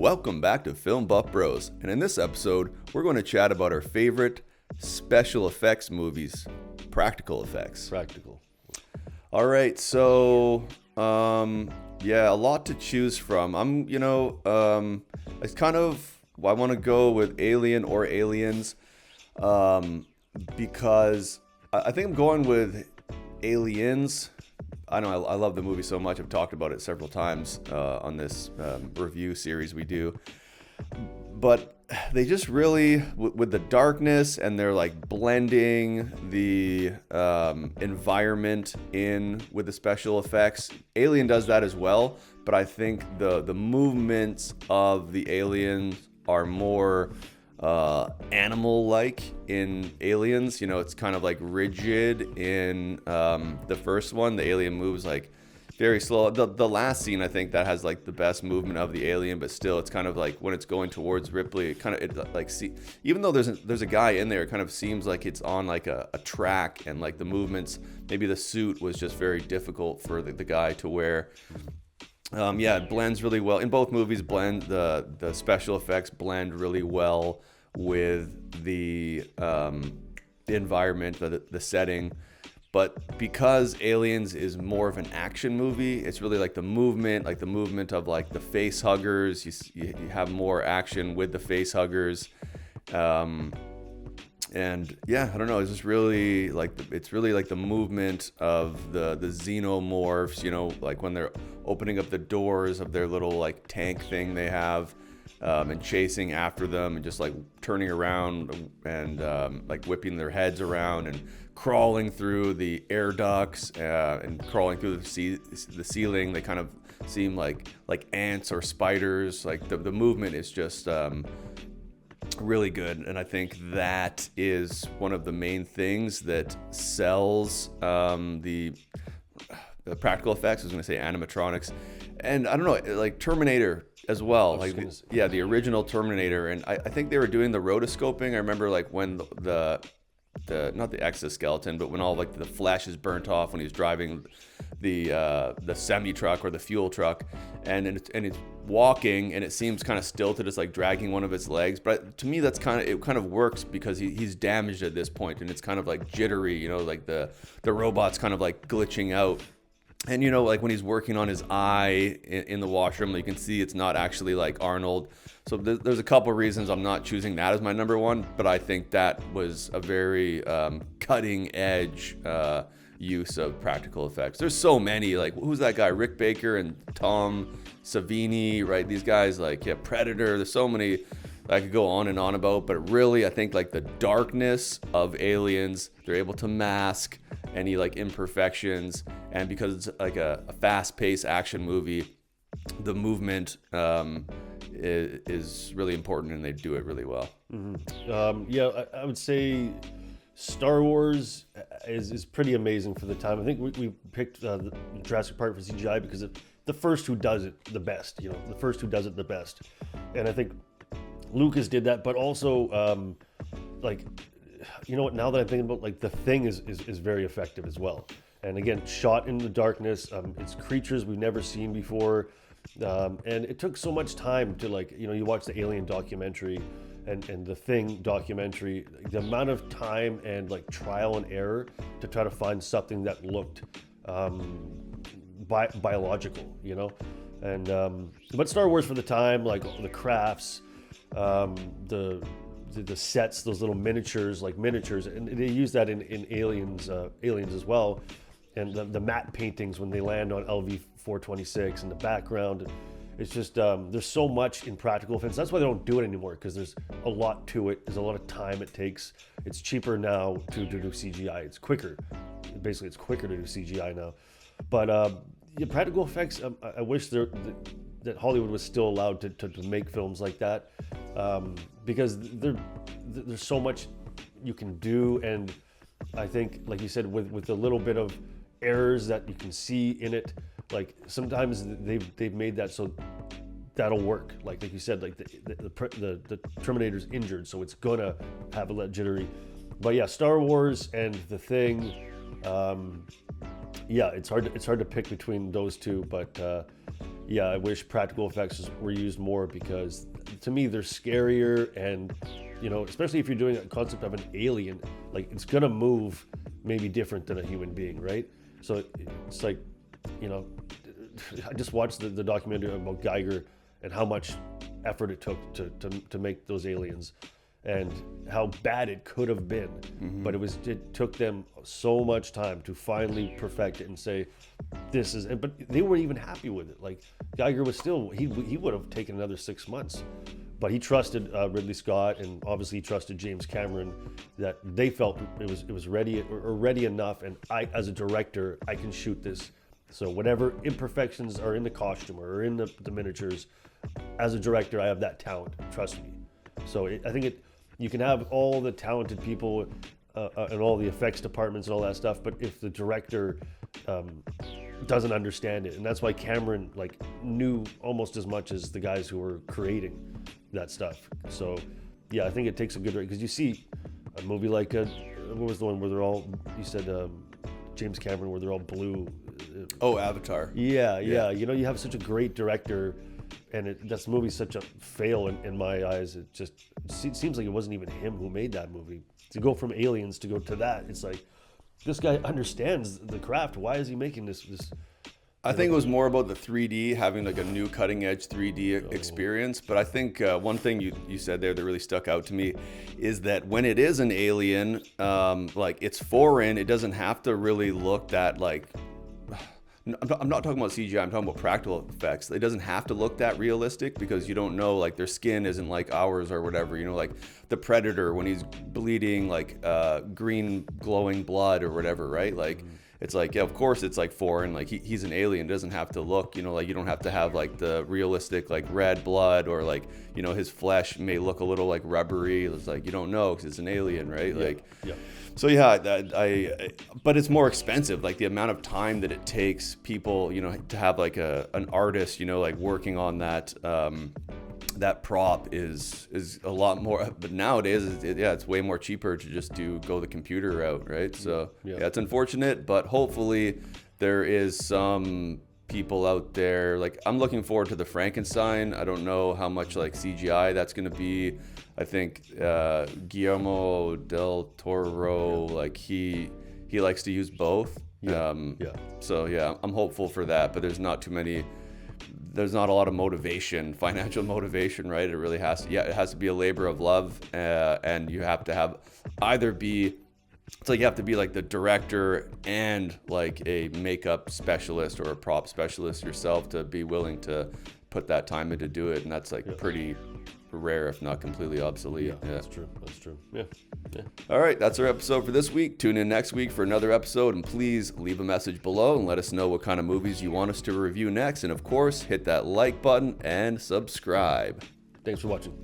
Welcome back to Film Buff Bros, and in this episode, we're going to chat about our favorite special effects movies, practical effects. Practical. All right, so a lot to choose from. I want to go with Alien or Aliens, because I think I'm going with Aliens. I love the movie so much. I've talked about it several times on this review series we do. But they just really, with the darkness, and they're like blending the environment in with the special effects. Alien does that as well, but I think the movements of the aliens are more animal-like in Aliens. You know, it's kind of like rigid in the first one. The alien moves like very slow. The last scene, I think, that has like the best movement of the alien, but still, it's kind of like when it's going towards Ripley, even though there's a guy in there, it kind of seems like it's on like a track, and like the movements, maybe the suit was just very difficult for the guy to wear. It blends really well in both movies. The special effects blend really well with the environment, the setting. But because Aliens is more of an action movie, it's really like the movement of like the face huggers. You have more action with the face huggers. And yeah, I don't know. It's just really like the movement of the xenomorphs. You know, like when they're opening up the doors of their little like tank thing they have, and chasing after them, and just like turning around and like whipping their heads around and crawling through the air ducts and crawling through the ceiling. They kind of seem like ants or spiders. Like the movement is just really good, and I think that is one of the main things that sells the practical effects. I was going to say animatronics, and I don't know, like Terminator as well. The original Terminator, and I think they were doing the rotoscoping. I remember like when the not the exoskeleton, but when all like the flesh is burnt off when he's driving the semi truck or the fuel truck, and it's walking, and it seems kind of stilted, it's like dragging one of its legs. But to me, it kind of works because he's damaged at this point, and it's kind of like jittery, you know, like the robot's kind of like glitching out. And you know, like when he's working on his eye in the washroom, you can see it's not actually like Arnold. So there's a couple reasons I'm not choosing that as my number one, but I think that was a very cutting edge use of practical effects. There's so many, like who's that guy, Rick Baker and Tom Savini, right? These guys, like, yeah, Predator. There's so many I could go on and on about, but really I think like the darkness of Aliens, they're able to mask any like imperfections, and because it's like a fast-paced action movie, the movement is really important, and they do it really well. Mm-hmm. I would say Star Wars is pretty amazing for the time. I think we picked the Jurassic Park for CGI because it's the first who does it the best. You know, the first who does it the best, and I think Lucas did that. But also, you know what? Now that I'm thinking about, like, The Thing is very effective as well. And again, shot in the darkness. It's creatures we've never seen before. And it took so much time to, like, you know, you watch the Alien documentary and the Thing documentary, the amount of time and like trial and error to try to find something that looked biological, you know. And but Star Wars for the time, like the crafts, the sets, those little miniatures, and they use that in Aliens as well. And the matte paintings when they land on LV-426 in the background. It's just, there's so much in practical effects. That's why they don't do it anymore, because there's a lot to it. There's a lot of time it takes. It's cheaper now to do CGI. It's quicker. Basically, it's quicker to do CGI now. But practical effects, I wish that Hollywood was still allowed to make films like that, because there's so much you can do. And I think, like you said, with a little bit of errors that you can see in it, like sometimes they've made that so that'll work. Like you said, like the Terminator's injured, so it's gonna have a little jittery. But yeah, Star Wars and The Thing, it's hard to pick between those two. But yeah, I wish practical effects were used more, because to me they're scarier, and especially if you're doing a concept of an alien, like it's gonna move maybe different than a human being, right? So it's like, I just watched the documentary about Geiger and how much effort it took to make those aliens, and how bad it could have been. But it took them so much time to finally perfect it and say, this is, but they weren't even happy with it. Like Geiger was still, he would have taken another 6 months, but he trusted Ridley Scott, and obviously he trusted James Cameron, that they felt it was ready, or ready enough, and I, as a director, I can shoot this. So whatever imperfections are in the costume or in the miniatures, as a director, I have that talent. Trust me. So I think you can have all the talented people and all the effects departments and all that stuff, but if the director doesn't understand it, and that's why Cameron knew almost as much as the guys who were creating that stuff. So yeah, I think it takes a good, because you see a movie like what was the one where they're all, you said James Cameron, where they're all blue. Oh, Avatar. Yeah. You have such a great director, and this movie's such a fail in my eyes. It just seems like it wasn't even him who made that movie. To go from Aliens to go to that, it's like, this guy understands the craft. Why is he making this? I think it was more about the 3D, having like a new cutting edge 3D experience. But I think one thing you said there that really stuck out to me is that when it is an alien, like it's foreign, it doesn't have to really look that like, I'm not talking about CGI, I'm talking about practical effects. It doesn't have to look that realistic, because you don't know, like their skin isn't like ours or whatever, like the Predator when he's bleeding like green glowing blood or whatever, right? Like it's like, yeah, of course it's like foreign, like he's an alien, it doesn't have to look, like you don't have to have like the realistic like red blood, or like, his flesh may look a little like rubbery. It's like, you don't know because it's an alien, right? Yeah. So yeah, but it's more expensive. Like the amount of time that it takes people, to have like an artist, like working on that that prop is a lot more. But nowadays, it's way more cheaper to just go the computer route, right? So yeah, it's unfortunate, but hopefully there is some people out there. Like I'm looking forward to the Frankenstein. I don't know how much like CGI that's going to be. I think Guillermo del Toro, like he likes to use both. So yeah, I'm hopeful for that, but there's not a lot of motivation, financial motivation, right? It really has to, it has to be a labor of love, and you have to have it's like you have to be like the director and like a makeup specialist or a prop specialist yourself to be willing to put that time in to do it, and that's like pretty rare, if not completely obsolete. Yeah, that's true. Yeah. All right, that's our episode for this week. Tune in next week for another episode, and please leave a message below and let us know what kind of movies you want us to review next. And of course, hit that like button and subscribe. Thanks for watching.